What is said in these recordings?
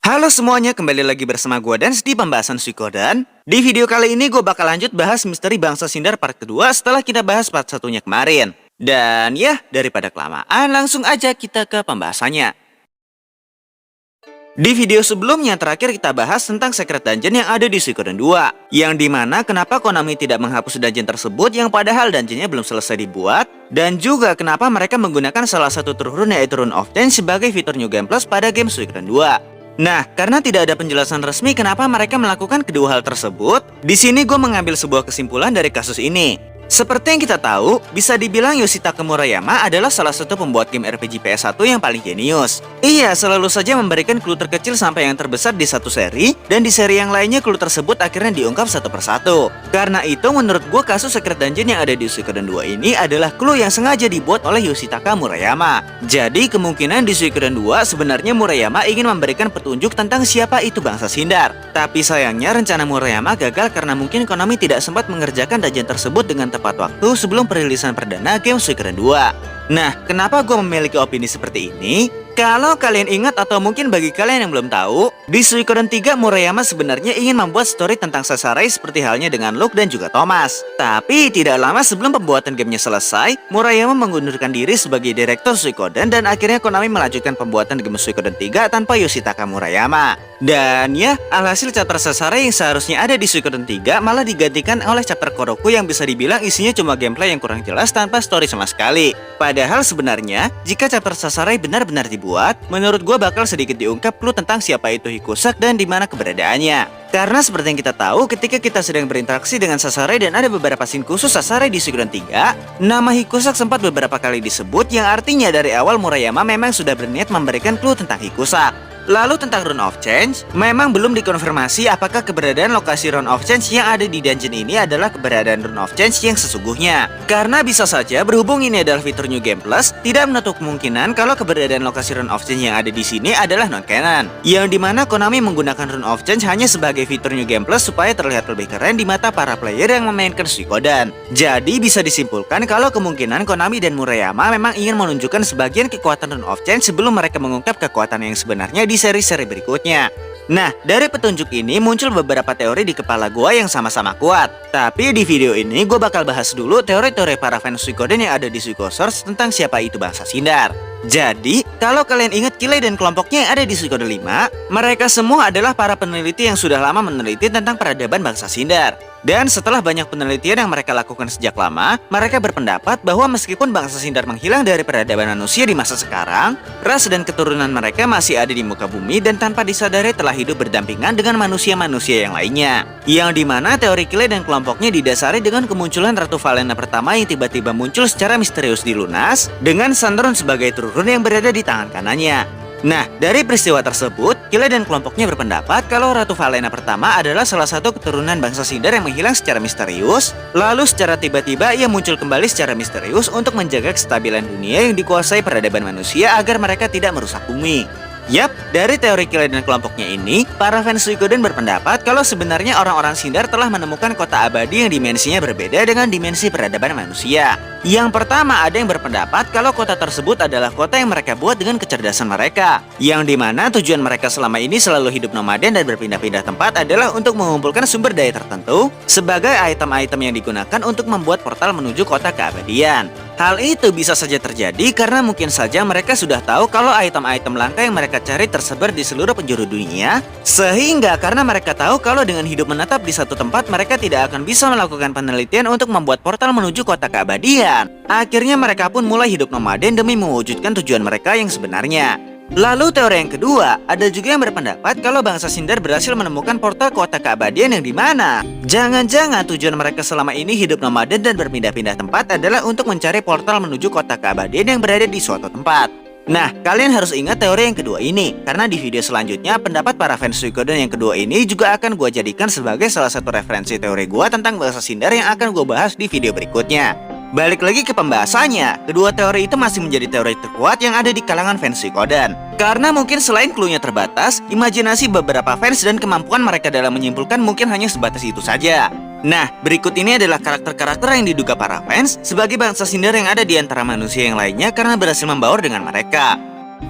Halo semuanya, kembali lagi bersama gue Dans di pembahasan Suikoden. Di video kali ini gue bakal lanjut bahas misteri bangsa Sindar part kedua setelah kita bahas part satunya kemarin. Dan ya, daripada kelamaan, langsung aja kita ke pembahasannya. Di video sebelumnya terakhir kita bahas tentang secret dungeon yang ada di Suikoden 2. Yang dimana kenapa Konami tidak menghapus dungeon tersebut yang padahal dungeonnya belum selesai dibuat. Dan juga kenapa mereka menggunakan salah satu turun yaitu Rune of Change sebagai fitur New Game Plus pada game Suikoden 2. Nah, karena tidak ada penjelasan resmi kenapa mereka melakukan kedua hal tersebut, di sini gue mengambil sebuah kesimpulan dari kasus ini. Seperti yang kita tahu, bisa dibilang Yoshitaka Murayama adalah salah satu pembuat game RPG PS1 yang paling jenius. Ia selalu saja memberikan clue terkecil sampai yang terbesar di satu seri, dan di seri yang lainnya clue tersebut akhirnya diungkap satu persatu. Karena itu, menurut gue kasus Secret Dungeon yang ada di Suikoden 2 ini adalah clue yang sengaja dibuat oleh Yoshitaka Murayama. Jadi, kemungkinan di Suikoden 2 sebenarnya Murayama ingin memberikan petunjuk tentang siapa itu bangsa Sindar. Tapi sayangnya rencana Murayama gagal karena mungkin Konami tidak sempat mengerjakan dungeon tersebut dengan tepat waktu sebelum perilisan perdana game Suikoden 2. Nah, kenapa gue memiliki opini seperti ini? Kalau kalian ingat atau mungkin bagi kalian yang belum tahu, di Suikoden 3 Murayama sebenarnya ingin membuat story tentang Sasarai seperti halnya dengan Luke dan juga Thomas. Tapi tidak lama sebelum pembuatan gamenya selesai, Murayama mengundurkan diri sebagai direktur Suikoden dan akhirnya Konami melanjutkan pembuatan game Suikoden 3 tanpa Yoshitaka Murayama. Dan ya, alhasil chapter Sasarai yang seharusnya ada di Suikoden 3 malah digantikan oleh chapter Koroku yang bisa dibilang isinya cuma gameplay yang kurang jelas tanpa story sama sekali. Padahal sebenarnya, jika chapter Sasarai benar-benar dibuat, menurut gue bakal sedikit diungkap clue tentang siapa itu Hikusak dan di mana keberadaannya. Karena seperti yang kita tahu, ketika kita sedang berinteraksi dengan Sasarai dan ada beberapa scene khusus Sasarai di Suikoden 3, nama Hikusak sempat beberapa kali disebut yang artinya dari awal Murayama memang sudah berniat memberikan clue tentang Hikusak. Lalu tentang Rune of Change, memang belum dikonfirmasi apakah keberadaan lokasi Rune of Change yang ada di dungeon ini adalah keberadaan Rune of Change yang sesungguhnya. Karena bisa saja berhubung ini adalah fitur New Game Plus, tidak menutup kemungkinan kalau keberadaan lokasi Rune of Change yang ada di sini adalah non-canon. Yang dimana Konami menggunakan Rune of Change hanya sebagai fitur New Game Plus supaya terlihat lebih keren di mata para player yang memainkan Suikoden. Jadi bisa disimpulkan kalau kemungkinan Konami dan Murayama memang ingin menunjukkan sebagian kekuatan Rune of Change sebelum mereka mengungkap kekuatan yang sebenarnya di seri-seri berikutnya. Nah, dari petunjuk ini muncul beberapa teori di kepala gua yang sama-sama kuat. Tapi di video ini gue bakal bahas dulu teori-teori para fans Suikoden yang ada di Suikosource tentang siapa itu bangsa Sindar. Jadi, kalau kalian ingat Killay dan kelompoknya yang ada di Suikoden 5, mereka semua adalah para peneliti yang sudah lama meneliti tentang peradaban bangsa Sindar. Dan setelah banyak penelitian yang mereka lakukan sejak lama, mereka berpendapat bahwa meskipun bangsa Sindar menghilang dari peradaban manusia di masa sekarang, ras dan keturunan mereka masih ada di muka bumi dan tanpa disadari telah hidup berdampingan dengan manusia-manusia yang lainnya. Yang dimana teori Killay dan kelompoknya didasari dengan kemunculan Ratu Valena pertama yang tiba-tiba muncul secara misterius di Lunas, dengan Sandron sebagai turun yang berada di tangan kanannya. Nah, dari peristiwa tersebut, Killay dan kelompoknya berpendapat kalau Ratu Valena pertama adalah salah satu keturunan bangsa Sindar yang menghilang secara misterius, lalu secara tiba-tiba ia muncul kembali secara misterius untuk menjaga kestabilan dunia yang dikuasai peradaban manusia agar mereka tidak merusak bumi. Yap, dari teori Killay dan kelompoknya ini, para fans Suikoden berpendapat kalau sebenarnya orang-orang Sindar telah menemukan kota abadi yang dimensinya berbeda dengan dimensi peradaban manusia. Yang pertama, ada yang berpendapat kalau kota tersebut adalah kota yang mereka buat dengan kecerdasan mereka. Yang dimana tujuan mereka selama ini selalu hidup nomaden dan berpindah-pindah tempat adalah untuk mengumpulkan sumber daya tertentu sebagai item-item yang digunakan untuk membuat portal menuju kota keabadian. Hal itu bisa saja terjadi karena mungkin saja mereka sudah tahu kalau item-item langka yang mereka cari tersebar di seluruh penjuru dunia, sehingga karena mereka tahu kalau dengan hidup menetap di satu tempat mereka tidak akan bisa melakukan penelitian untuk membuat portal menuju kota keabadian. Akhirnya mereka pun mulai hidup nomaden demi mewujudkan tujuan mereka yang sebenarnya. Lalu teori yang kedua, ada juga yang berpendapat kalau bangsa Sindar berhasil menemukan portal kota keabadian yang dimana jangan-jangan tujuan mereka selama ini hidup nomaden dan berpindah-pindah tempat adalah untuk mencari portal menuju kota keabadian yang berada di suatu tempat. Nah, kalian harus ingat teori yang kedua ini, karena di video selanjutnya pendapat para fans Suikoden yang kedua ini juga akan gue jadikan sebagai salah satu referensi teori gue tentang bangsa Sindar yang akan gue bahas di video berikutnya. Balik lagi ke pembahasannya, kedua teori itu masih menjadi teori terkuat yang ada di kalangan fans Suikoden. Karena mungkin selain clue-nya terbatas, imajinasi beberapa fans dan kemampuan mereka dalam menyimpulkan mungkin hanya sebatas itu saja. Nah, berikut ini adalah karakter-karakter yang diduga para fans sebagai bangsa Sindar yang ada di antara manusia yang lainnya karena berhasil membaur dengan mereka.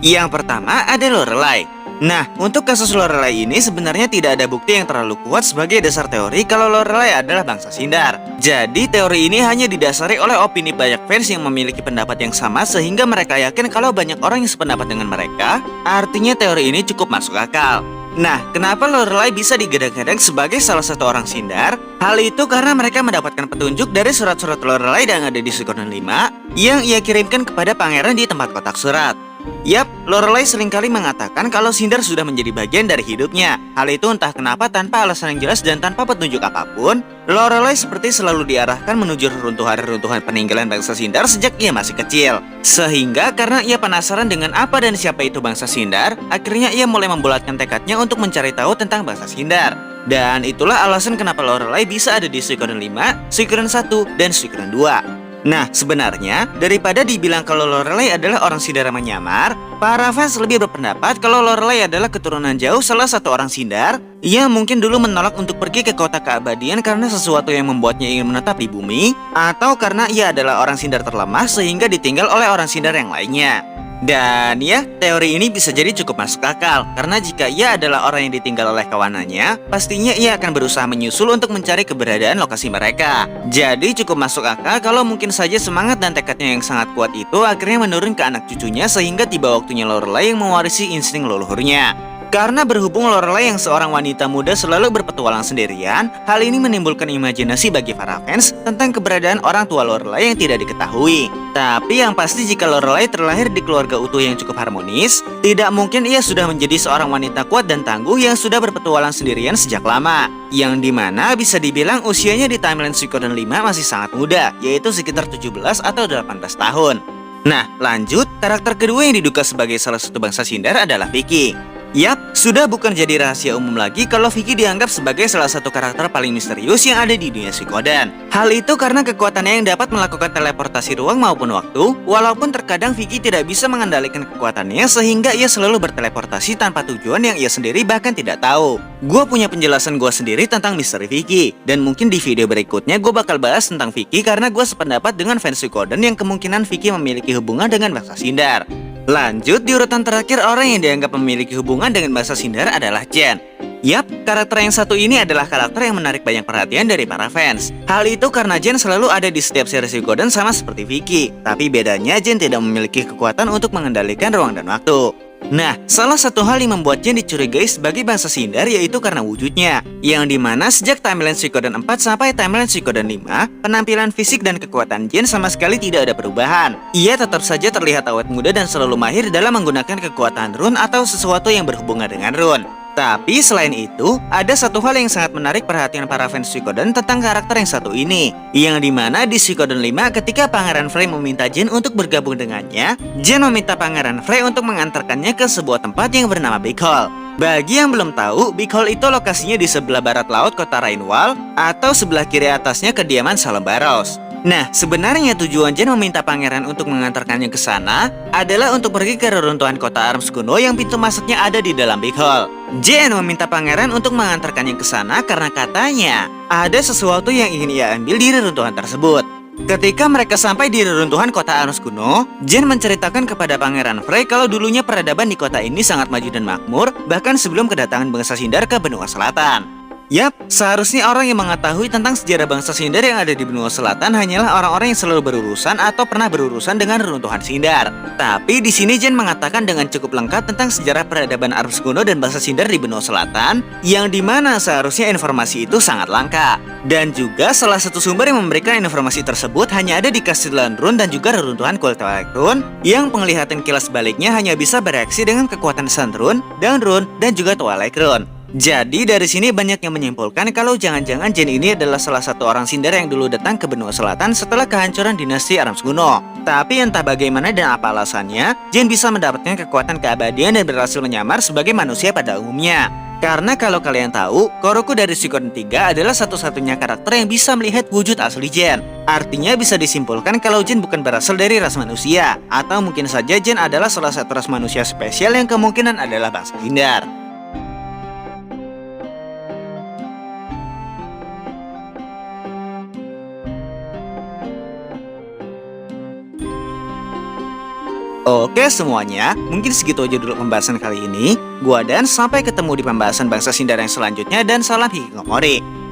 Yang pertama ada Lorelei. Nah, untuk kasus Lorelai ini sebenarnya tidak ada bukti yang terlalu kuat sebagai dasar teori kalau Lorelai adalah bangsa Sindar. Jadi teori ini hanya didasari oleh opini banyak fans yang memiliki pendapat yang sama sehingga mereka yakin kalau banyak orang yang sependapat dengan mereka, artinya teori ini cukup masuk akal. Nah, kenapa Lorelai bisa digadang-gadang sebagai salah satu orang Sindar? Hal itu karena mereka mendapatkan petunjuk dari surat-surat Lorelai yang ada di Suikoden 5 yang ia kirimkan kepada pangeran di tempat kotak surat. Yap, Lorelai seringkali mengatakan kalau Sindar sudah menjadi bagian dari hidupnya. Hal itu entah kenapa tanpa alasan yang jelas dan tanpa petunjuk apapun, Lorelai seperti selalu diarahkan menuju reruntuhan-reruntuhan peninggalan bangsa Sindar sejak ia masih kecil. Sehingga karena ia penasaran dengan apa dan siapa itu bangsa Sindar, akhirnya ia mulai membulatkan tekadnya untuk mencari tahu tentang bangsa Sindar. Dan itulah alasan kenapa Lorelai bisa ada di Suikoden 5, Suikoden 1, dan Suikoden 2. Nah, sebenarnya, daripada dibilang kalau Lorelai adalah orang Sindar yang menyamar, para fans lebih berpendapat kalau Lorelai adalah keturunan jauh salah satu orang Sindar yang mungkin dulu menolak untuk pergi ke kota keabadian karena sesuatu yang membuatnya ingin menetap di bumi, atau karena ia adalah orang Sindar terlemah sehingga ditinggal oleh orang Sindar yang lainnya. Dan ya, teori ini bisa jadi cukup masuk akal, karena jika ia adalah orang yang ditinggal oleh kawanannya, pastinya ia akan berusaha menyusul untuk mencari keberadaan lokasi mereka. Jadi cukup masuk akal kalau mungkin saja semangat dan tekadnya yang sangat kuat itu akhirnya menurun ke anak cucunya sehingga tiba waktunya Lorelai yang mewarisi insting leluhurnya. Karena berhubung Lorelai yang seorang wanita muda selalu berpetualang sendirian, hal ini menimbulkan imajinasi bagi para fans tentang keberadaan orang tua Lorelai yang tidak diketahui. Tapi yang pasti jika Lorelai terlahir di keluarga utuh yang cukup harmonis, tidak mungkin ia sudah menjadi seorang wanita kuat dan tangguh yang sudah berpetualang sendirian sejak lama. Yang dimana bisa dibilang usianya di timeline Suikoden 5 masih sangat muda, yaitu sekitar 17 atau 18 tahun. Nah, lanjut, karakter kedua yang diduga sebagai salah satu bangsa Sindar adalah Vicky. Yap, sudah bukan jadi rahasia umum lagi kalau Vicky dianggap sebagai salah satu karakter paling misterius yang ada di dunia Suikoden. Hal itu karena kekuatannya yang dapat melakukan teleportasi ruang maupun waktu, walaupun terkadang Vicky tidak bisa mengendalikan kekuatannya sehingga ia selalu berteleportasi tanpa tujuan yang ia sendiri bahkan tidak tahu. Gue punya penjelasan gue sendiri tentang misteri Vicky, dan mungkin di video berikutnya gue bakal bahas tentang Vicky karena gue sependapat dengan fans Suikoden yang kemungkinan Vicky memiliki hubungan dengan bangsa Sindar. Lanjut, di urutan terakhir orang yang dianggap memiliki hubungan dengan bangsa Sindar adalah Jen. Yap, karakter yang satu ini adalah karakter yang menarik banyak perhatian dari para fans. Hal itu karena Jen selalu ada di setiap seri Suikoden sama seperti Vicky. Tapi bedanya Jen tidak memiliki kekuatan untuk mengendalikan ruang dan waktu. Nah, salah satu hal yang membuat Jen dicurigai sebagai bangsa Sindar yaitu karena wujudnya, yang dimana sejak timeline Suikoden 4 sampai timeline Suikoden 5, penampilan fisik dan kekuatan Jen sama sekali tidak ada perubahan. Ia tetap saja terlihat awet muda dan selalu mahir dalam menggunakan kekuatan rune atau sesuatu yang berhubungan dengan rune. Tapi selain itu, ada satu hal yang sangat menarik perhatian para fans Suikoden tentang karakter yang satu ini, yang dimana di Suikoden 5 ketika Pangeran Frey meminta Jen untuk bergabung dengannya, Jen meminta Pangeran Frey untuk mengantarkannya ke sebuah tempat yang bernama Big Hall. Bagi yang belum tahu, Big Hall itu lokasinya di sebelah barat laut kota Rainwall atau sebelah kiri atasnya kediaman Salem Barrows. Nah, sebenarnya tujuan Jen meminta pangeran untuk mengantarkannya ke sana adalah untuk pergi ke reruntuhan kota Arms kuno yang pintu masuknya ada di dalam Big Hall. Jen meminta pangeran untuk mengantarkannya ke sana karena katanya ada sesuatu yang ingin ia ambil di reruntuhan tersebut. Ketika mereka sampai di reruntuhan kota Arms kuno, Jen menceritakan kepada Pangeran Frey kalau dulunya peradaban di kota ini sangat maju dan makmur, bahkan sebelum kedatangan bangsa Sindar ke benua selatan. Yap, seharusnya orang yang mengetahui tentang sejarah bangsa Sindar yang ada di benua selatan hanyalah orang-orang yang selalu berurusan atau pernah berurusan dengan reruntuhan Sindar. Tapi di sini Jen mengatakan dengan cukup lengkap tentang sejarah peradaban Arms kuno dan bangsa Sindar di benua selatan, yang dimana seharusnya informasi itu sangat langka. Dan juga salah satu sumber yang memberikan informasi tersebut hanya ada di Castellan Rune dan juga reruntuhan Cold Twilight Rune, yang penglihatan kilas baliknya hanya bisa bereaksi dengan kekuatan Sun Rune, Dawn Rune, dan juga Twilight Rune. Jadi dari sini banyak yang menyimpulkan kalau jangan-jangan Jen ini adalah salah satu orang Sindar yang dulu datang ke benua selatan setelah kehancuran dinasti Arms kuno. Tapi entah bagaimana dan apa alasannya, Jen bisa mendapatkan kekuatan keabadian dan berhasil menyamar sebagai manusia pada umumnya. Karena kalau kalian tahu, Koroku dari Suikoden 3 adalah satu-satunya karakter yang bisa melihat wujud asli Jen. Artinya bisa disimpulkan kalau Jen bukan berasal dari ras manusia, atau mungkin saja Jen adalah salah satu ras manusia spesial yang kemungkinan adalah bangsa Sindar. Oke semuanya, mungkin segitu aja dulu pembahasan kali ini. Gua Dan sampai ketemu di pembahasan bangsa Sindara yang selanjutnya dan salam Hikikomori.